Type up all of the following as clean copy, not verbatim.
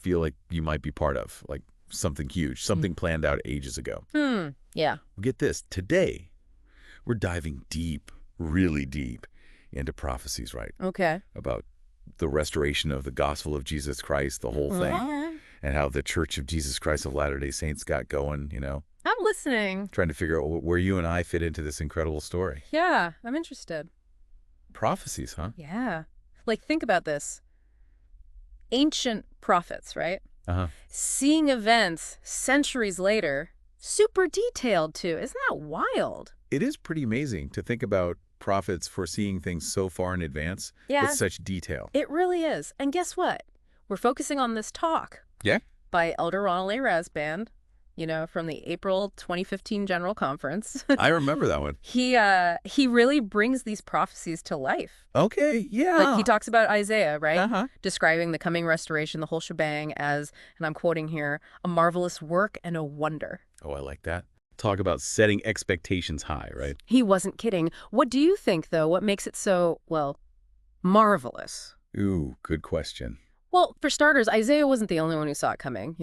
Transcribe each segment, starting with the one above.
feel like you might be part of, like something huge, something planned out ages ago. Yeah. Get this. Today, we're diving deep, really deep, into prophecies, right? Okay. About the restoration of the gospel of Jesus Christ, the whole thing, and how the Church of Jesus Christ of Latter-day Saints got going, I'm listening. trying to figure out where you and I fit into this incredible story. Yeah, I'm interested. Prophecies, huh? Yeah. Like, think about this. Ancient prophets, right? Uh-huh. Seeing events centuries later, super detailed too. Isn't that wild? It is pretty amazing to think about prophets foreseeing things so far in advance Yeah. with such detail. It really is. And guess what? We're focusing on this talk. Yeah? By Elder Ronald A. Rasband, from the April 2015 General Conference. I remember that one. He really brings these prophecies to life. Okay, yeah. Like, he talks about Isaiah, right? Uh-huh. Describing the coming restoration, the whole shebang, as, and I'm quoting here, a marvelous work and a wonder. Oh, I like that. Talk about setting expectations high, right? He wasn't kidding. What do you think, though? What makes it so, marvelous? Ooh, good question. Well, for starters, Isaiah wasn't the only one who saw it coming,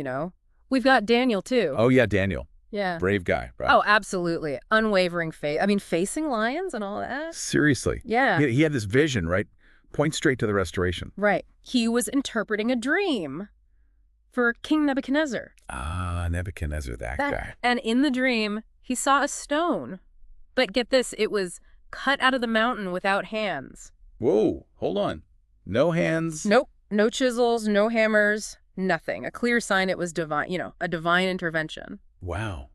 We've got Daniel, too. Oh, yeah, Daniel. Yeah. Brave guy, right? Oh, absolutely. Unwavering faith. I mean, facing lions and all that. Seriously. Yeah. He had this vision, right? Point straight to the restoration. Right. He was interpreting a dream for King Nebuchadnezzar. Ah, Nebuchadnezzar, that guy. And in the dream, he saw a stone. But get this, it was cut out of the mountain without hands. Whoa, hold on. No hands? Nope. No chisels, no hammers, nothing. A clear sign it was divine, a divine intervention. Wow.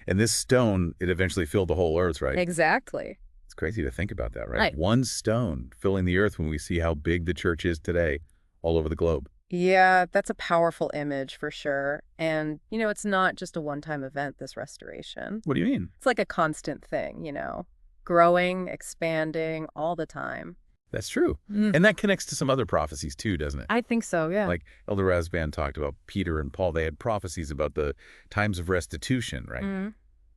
And this stone, it eventually filled the whole earth, right? Exactly. It's crazy to think about that, right? Right. One stone filling the earth when we see how big the church is today all over the globe. Yeah, that's a powerful image for sure. And, it's not just a one-time event, this restoration. What do you mean? It's like a constant thing, growing, expanding all the time. That's true. And that connects to some other prophecies too, doesn't it? I think so, yeah. Like Elder Rasband talked about Peter and Paul. They had prophecies about the times of restitution, right?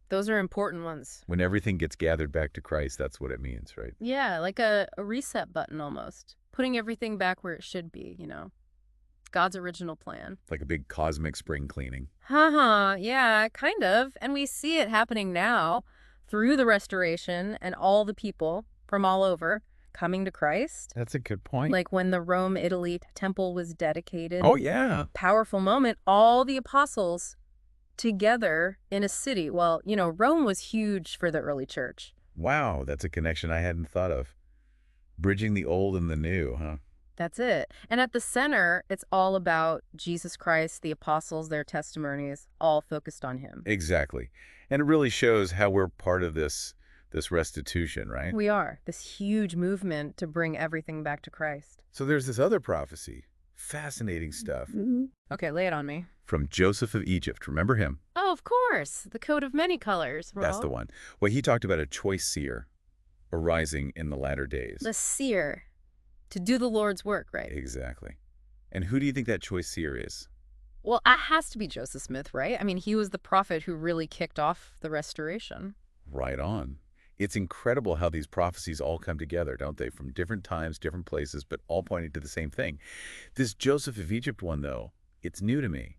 Those are important ones. When everything gets gathered back to Christ, that's what it means, right? Yeah, like a reset button almost. Putting everything back where it should be, God's original plan. Like a big cosmic spring cleaning. Yeah, kind of. And we see it happening now through the restoration and all the people from all over coming to Christ. That's a good point. Like when the Rome, Italy temple was dedicated. Oh, yeah. Powerful moment. All the apostles together in a city. Well, Rome was huge for the early church. Wow, that's a connection I hadn't thought of. Bridging the old and the new, huh? That's it. And at the center, it's all about Jesus Christ, the apostles, their testimonies, all focused on him. Exactly. And it really shows how we're part of this restitution, right? We are. This huge movement to bring everything back to Christ. So there's this other prophecy. Fascinating stuff. Okay, lay it on me. From Joseph of Egypt. Remember him? Oh, of course. The coat of many colors. That's the one. Well, he talked about a choice seer arising in the latter days. The seer. To do the Lord's work, right? Exactly. And who do you think that choice seer is? Well, it has to be Joseph Smith, right? I mean, he was the prophet who really kicked off the restoration. Right on. It's incredible how these prophecies all come together, don't they? From different times, different places, but all pointing to the same thing. This Joseph of Egypt one, though, it's new to me.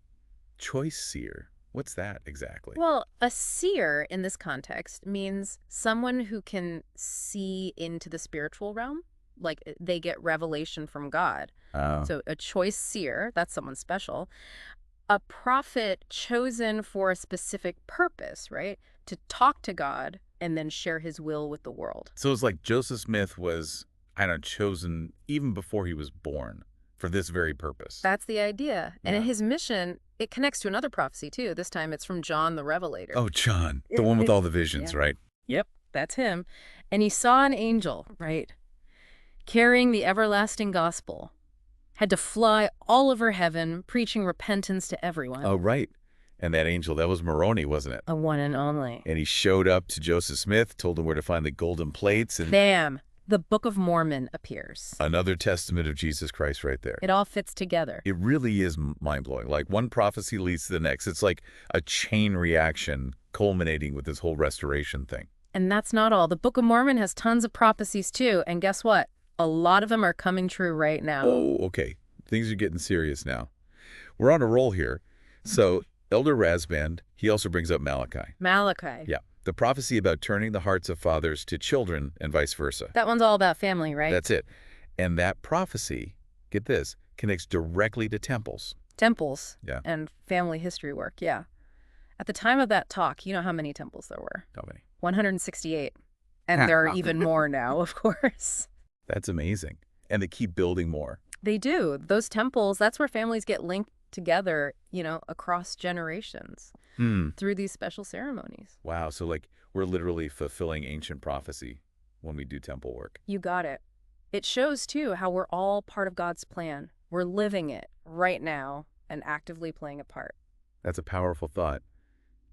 Choice seer. What's that exactly? Well, a seer in this context means someone who can see into the spiritual realm. Like, they get revelation from God. Oh. So a choice seer, that's someone special. A prophet chosen for a specific purpose, right? To talk to God and then share his will with the world. So it's like Joseph Smith was, chosen even before he was born for this very purpose. That's the idea. Yeah. And in his mission, it connects to another prophecy, too. This time it's from John the Revelator. Oh, John, the one with all the visions, right? Yep, that's him. And he saw an angel, right, carrying the everlasting gospel. Had to fly all over heaven, preaching repentance to everyone. Oh, right. And that angel, that was Moroni, wasn't it? A one and only. And he showed up to Joseph Smith, told him where to find the golden plates. And Bam! The Book of Mormon appears. Another testament of Jesus Christ right there. It all fits together. It really is mind-blowing. Like one prophecy leads to the next. It's like a chain reaction culminating with this whole restoration thing. And that's not all. The Book of Mormon has tons of prophecies too. And guess what? A lot of them are coming true right now. Oh, okay. Things are getting serious now. We're on a roll here. So, Elder Rasband, he also brings up Malachi. Malachi. Yeah, the prophecy about turning the hearts of fathers to children and vice versa. That one's all about family, right? That's it. And that prophecy, get this, connects directly to temples. Temples. Yeah. And family history work, yeah. At the time of that talk, you know how many temples there were? How many? 168. And there are even more now, of course. That's amazing. And they keep building more. They do. Those temples, that's where families get linked together, across generations through these special ceremonies. Wow. So like we're literally fulfilling ancient prophecy when we do temple work. You got it. It shows, too, how we're all part of God's plan. We're living it right now and actively playing a part. That's a powerful thought.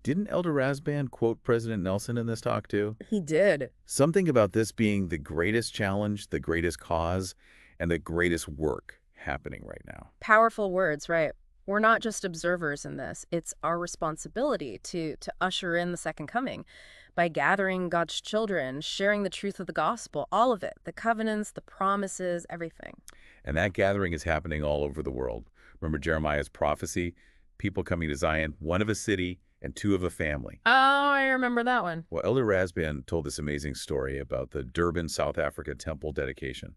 Didn't Elder Rasband quote President Nelson in this talk, too? He did. Something about this being the greatest challenge, the greatest cause, and the greatest work happening right now. Powerful words, right? We're not just observers in this. It's our responsibility to usher in the second coming by gathering God's children, sharing the truth of the gospel, all of it, the covenants, the promises, everything. And that gathering is happening all over the world. Remember Jeremiah's prophecy? People coming to Zion, one of a city and two of a family. Oh, I remember that one. Well, Elder Rasband told this amazing story about the Durban, South Africa temple dedication.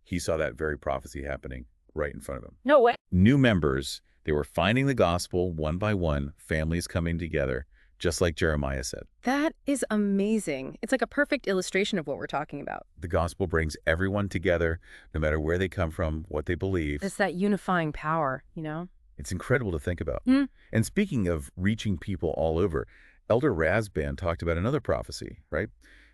He saw that very prophecy happening right in front of him. No way. New members, they were finding the gospel one by one, families coming together, just like Jeremiah said. That is amazing. It's like a perfect illustration of what we're talking about. The gospel brings everyone together, no matter where they come from, what they believe. It's that unifying power, It's incredible to think about. Mm. And speaking of reaching people all over, Elder Rasband talked about another prophecy, right?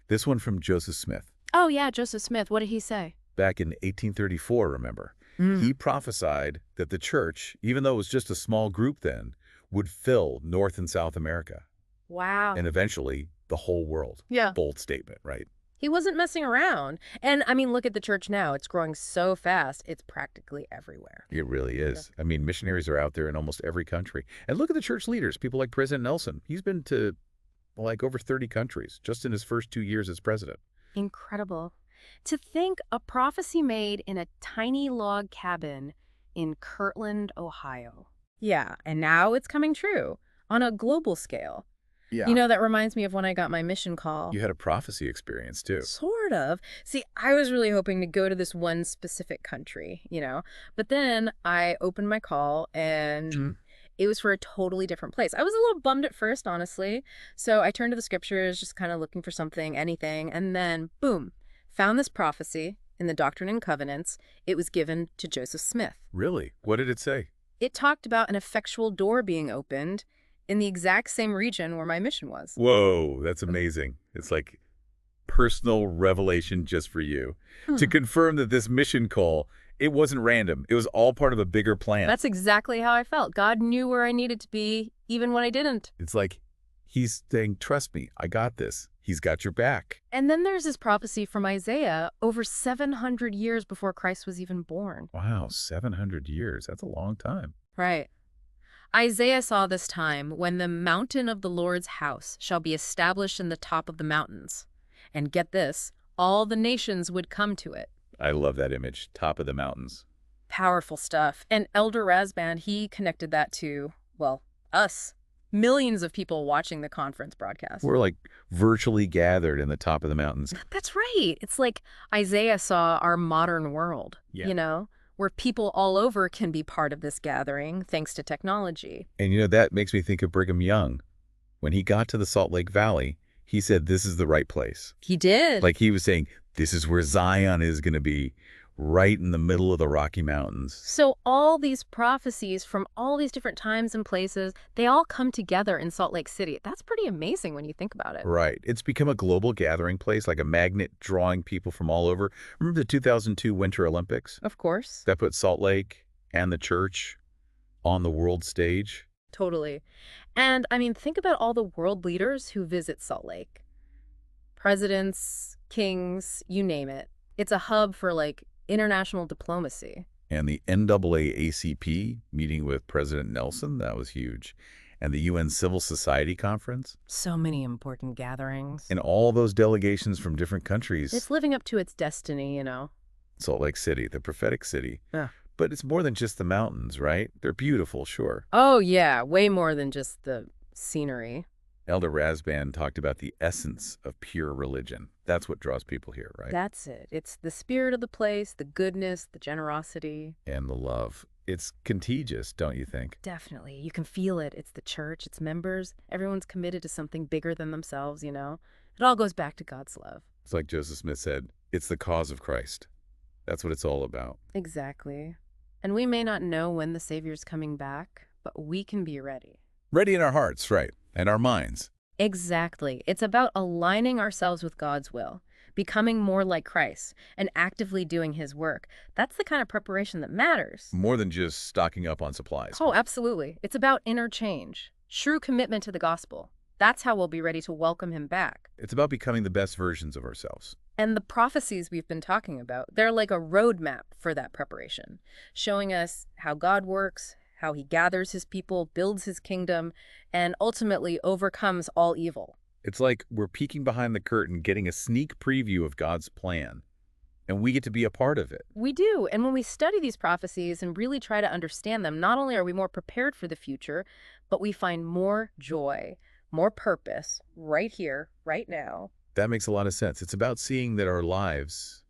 This one from Joseph Smith. Oh, yeah, Joseph Smith. What did he say? Back in 1834, remember? He prophesied that the church, even though it was just a small group then, would fill North and South America. Wow. And eventually the whole world. Yeah. Bold statement, right? He wasn't messing around. And, look at the church now. It's growing so fast. It's practically everywhere. It really is. I mean, missionaries are out there in almost every country. And look at the church leaders, people like President Nelson. He's been to, like, over 30 countries just in his first 2 years as president. Incredible. To think a prophecy made in a tiny log cabin in Kirtland, Ohio. Yeah, and now it's coming true on a global scale. Yeah. That reminds me of when I got my mission call. You had a prophecy experience, too. Sort of. See, I was really hoping to go to this one specific country, But then I opened my call and it was for a totally different place. I was a little bummed at first, honestly. So I turned to the scriptures, just kind of looking for something, anything. And then, boom, found this prophecy in the Doctrine and Covenants. It was given to Joseph Smith. Really? What did it say? It talked about an effectual door being opened in the exact same region where my mission was. Whoa, that's amazing. It's like personal revelation just for you. To confirm that this mission call, it wasn't random. It was all part of a bigger plan. That's exactly how I felt. God knew where I needed to be, even when I didn't. It's like he's saying, trust me, I got this. He's got your back. And then there's this prophecy from Isaiah over 700 years before Christ was even born. Wow, 700 years. That's a long time. Right. Isaiah saw this time when the mountain of the Lord's house shall be established in the top of the mountains. And get this, all the nations would come to it. I love that image, top of the mountains. Powerful stuff. And Elder Rasband, he connected that to, well, us. Millions of people watching the conference broadcast. We're like virtually gathered in the top of the mountains. That's right. It's like Isaiah saw our modern world, where people all over can be part of this gathering thanks to technology. And that makes me think of Brigham Young. When he got to the Salt Lake Valley, he said, this is the right place. He did. Like he was saying, this is where Zion is going to be, right in the middle of the Rocky Mountains. So all these prophecies from all these different times and places, they all come together in Salt Lake City. That's pretty amazing when you think about it. Right. It's become a global gathering place, like a magnet drawing people from all over. Remember the 2002 Winter Olympics? Of course. That put Salt Lake and the church on the world stage. Totally. And think about all the world leaders who visit Salt Lake. Presidents, kings, you name it. It's a hub for international diplomacy. And the NAACP meeting with President Nelson, that was huge. And the UN Civil Society Conference. So many important gatherings. And all those delegations from different countries. It's living up to its destiny, Salt Lake City, the prophetic city. Yeah. But it's more than just the mountains, right? They're beautiful, sure. Oh, yeah, way more than just the scenery. Elder Rasband talked about the essence of pure religion. That's what draws people here, right? That's it. It's the spirit of the place, the goodness, the generosity. And the love. It's contagious, don't you think? Definitely. You can feel it. It's the church, its members. Everyone's committed to something bigger than themselves, you know? It all goes back to God's love. It's like Joseph Smith said, it's the cause of Christ. That's what it's all about. Exactly. And we may not know when the Savior's coming back, but we can be ready. Ready in our hearts, right, and our minds. Exactly. It's about aligning ourselves with God's will, becoming more like Christ, and actively doing his work. That's the kind of preparation that matters. More than just stocking up on supplies. Oh, absolutely. It's about interchange, true commitment to the gospel. That's how we'll be ready to welcome him back. It's about becoming the best versions of ourselves. And the prophecies we've been talking about, they're like a roadmap for that preparation, showing us how God works, how he gathers his people, builds his kingdom, and ultimately overcomes all evil. It's like we're peeking behind the curtain, getting a sneak preview of God's plan, and we get to be a part of it. We do, and when we study these prophecies and really try to understand them, not only are we more prepared for the future, but we find more joy, more purpose right here, right now. That makes a lot of sense. It's about seeing that our lives,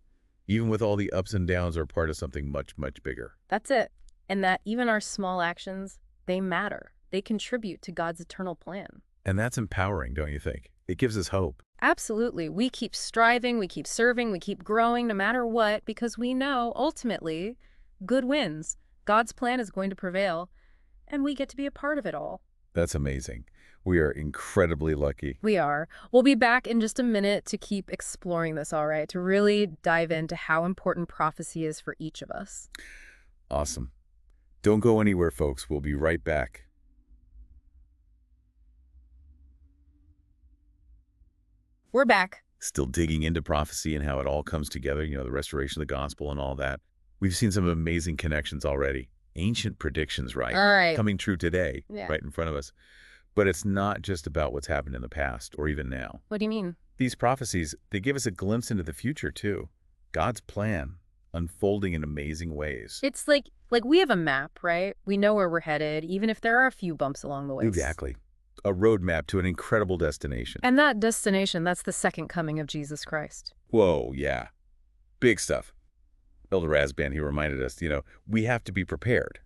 even with all the ups and downs, are part of something much, much bigger. That's it. And that even our small actions, they matter. They contribute to God's eternal plan. And that's empowering, don't you think? It gives us hope. Absolutely. We keep striving, we keep serving, we keep growing no matter what, because we know, ultimately, good wins. God's plan is going to prevail, and we get to be a part of it all. That's amazing. We are incredibly lucky. We are. We'll be back in just a minute to keep exploring this, all right? To really dive into how important prophecy is for each of us. Awesome. Don't go anywhere, folks. We'll be right back. We're back. Still digging into prophecy and how it all comes together, the restoration of the gospel and all that. We've seen some amazing connections already. Ancient predictions, right? All right. Coming true today, Yeah. right in front of us. But it's not just about what's happened in the past or even now. What do you mean? These prophecies, they give us a glimpse into the future, too. God's plan unfolding in amazing ways. It's like we have a map, right? We know where we're headed, even if there are a few bumps along the way. Exactly. A roadmap to an incredible destination. And that destination, that's the second coming of Jesus Christ. Whoa, yeah. Big stuff. Elder Rasband, he reminded us, we have to be prepared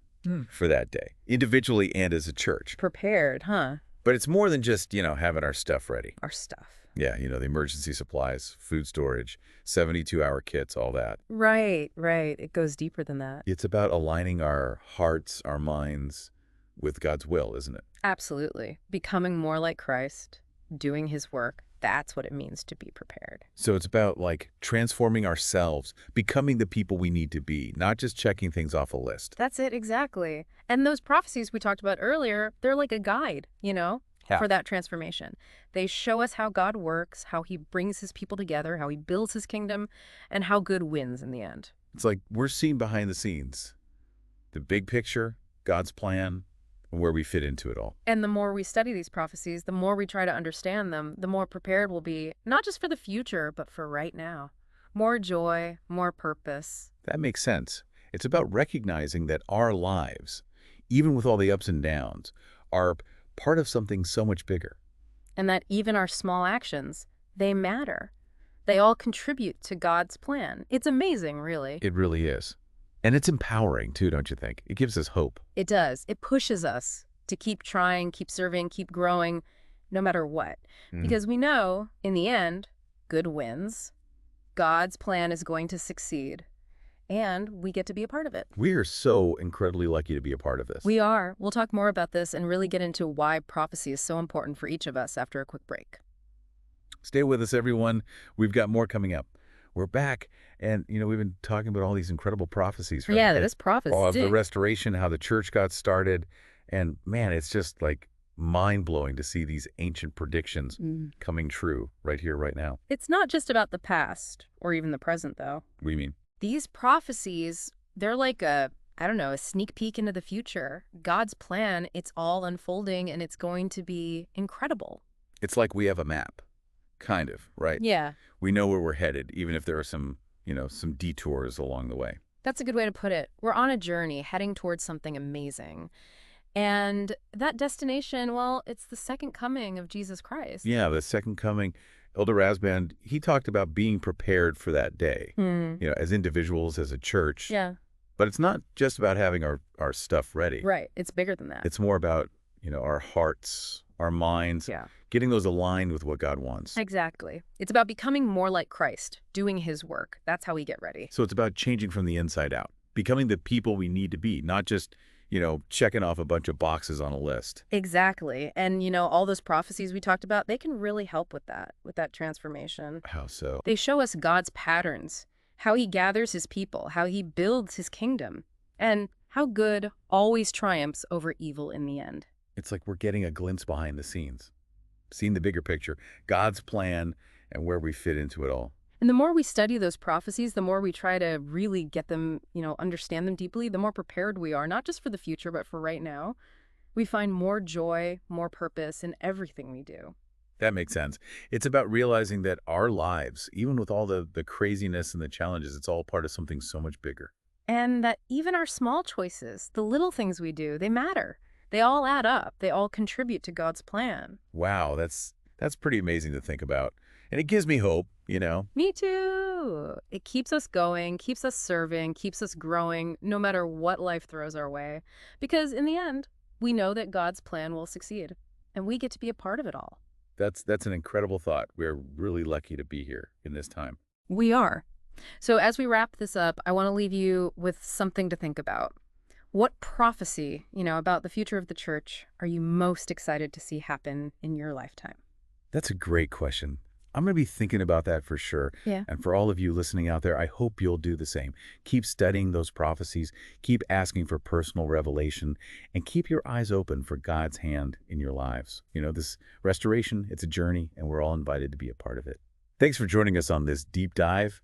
for that day, individually and as a church. Prepared, huh? But it's more than just, having our stuff ready. Our stuff. Yeah, the emergency supplies, food storage, 72-hour kits, all that. Right. It goes deeper than that. It's about aligning our hearts, our minds with God's will, isn't it? Absolutely. Becoming more like Christ, doing his work. That's what it means to be prepared. So it's about, transforming ourselves, becoming the people we need to be, not just checking things off a list. That's it, exactly. And those prophecies we talked about earlier, they're like a guide, for that transformation. They show us how God works, how he brings his people together, how he builds his kingdom, and how good wins in the end. It's like we're seeing behind the scenes, the big picture, God's plan, and where we fit into it all. And the more we study these prophecies, the more we try to understand them, the more prepared we'll be, not just for the future, but for right now. More joy, more purpose. That makes sense. It's about recognizing that our lives, even with all the ups and downs, are part of something so much bigger. And that even our small actions, they matter. They all contribute to God's plan. It's amazing, really. It really is. And it's empowering, too, don't you think? It gives us hope. It does. It pushes us to keep trying, keep serving, keep growing, no matter what. Because we know, in the end, good wins. God's plan is going to succeed. And we get to be a part of it. We are so incredibly lucky to be a part of this. We are. We'll talk more about this and really get into why prophecy is so important for each of us after a quick break. Stay with us, everyone. We've got more coming up. We're back, and, we've been talking about all these incredible prophecies. Yeah, that is prophecy. Of the restoration, how the church got started, and, man, it's just, mind-blowing to see these ancient predictions coming true right here, right now. It's not just about the past, or even the present, though. What do you mean? These prophecies, they're like a sneak peek into the future. God's plan, it's all unfolding, and it's going to be incredible. It's like we have a map. Kind of, right? Yeah. We know where we're headed, even if there are some detours along the way. That's a good way to put it. We're on a journey heading towards something amazing. And that destination, well, it's the second coming of Jesus Christ. Yeah, the second coming. Elder Rasband, he talked about being prepared for that day, Hmm. as individuals, as a church. Yeah, But it's not just about having our stuff ready. right. It's bigger than that. It's more about, our hearts, our minds, Yeah, getting those aligned with what God wants. exactly. It's about becoming more like Christ, doing his work. That's how we get ready. So it's about changing from the inside out, becoming the people we need to be, not just, checking off a bunch of boxes on a list. Exactly. And, all those prophecies we talked about, they can really help with that transformation. How so? They show us God's patterns, how he gathers his people, how he builds his kingdom, and how good always triumphs over evil in the end. It's like we're getting a glimpse behind the scenes, seeing the bigger picture, God's plan, and where we fit into it all. And the more we study those prophecies, the more we try to really get them, understand them deeply, the more prepared we are, not just for the future, but for right now. We find more joy, more purpose in everything we do. That makes sense. It's about realizing that our lives, even with all the craziness and the challenges, it's all part of something so much bigger. And that even our small choices, the little things we do, they matter. They all add up. They all contribute to God's plan. Wow, that's pretty amazing to think about. And it gives me hope. Me too. It keeps us going, keeps us serving, keeps us growing, no matter what life throws our way. Because in the end, we know that God's plan will succeed, and we get to be a part of it all. That's an incredible thought. We're really lucky to be here in this time. We are. So as we wrap this up, I want to leave you with something to think about. What prophecy, about the future of the church are you most excited to see happen in your lifetime? That's a great question. I'm going to be thinking about that for sure. Yeah. And for all of you listening out there, I hope you'll do the same. Keep studying those prophecies, keep asking for personal revelation, and keep your eyes open for God's hand in your lives. This restoration, it's a journey, and we're all invited to be a part of it. Thanks for joining us on this deep dive.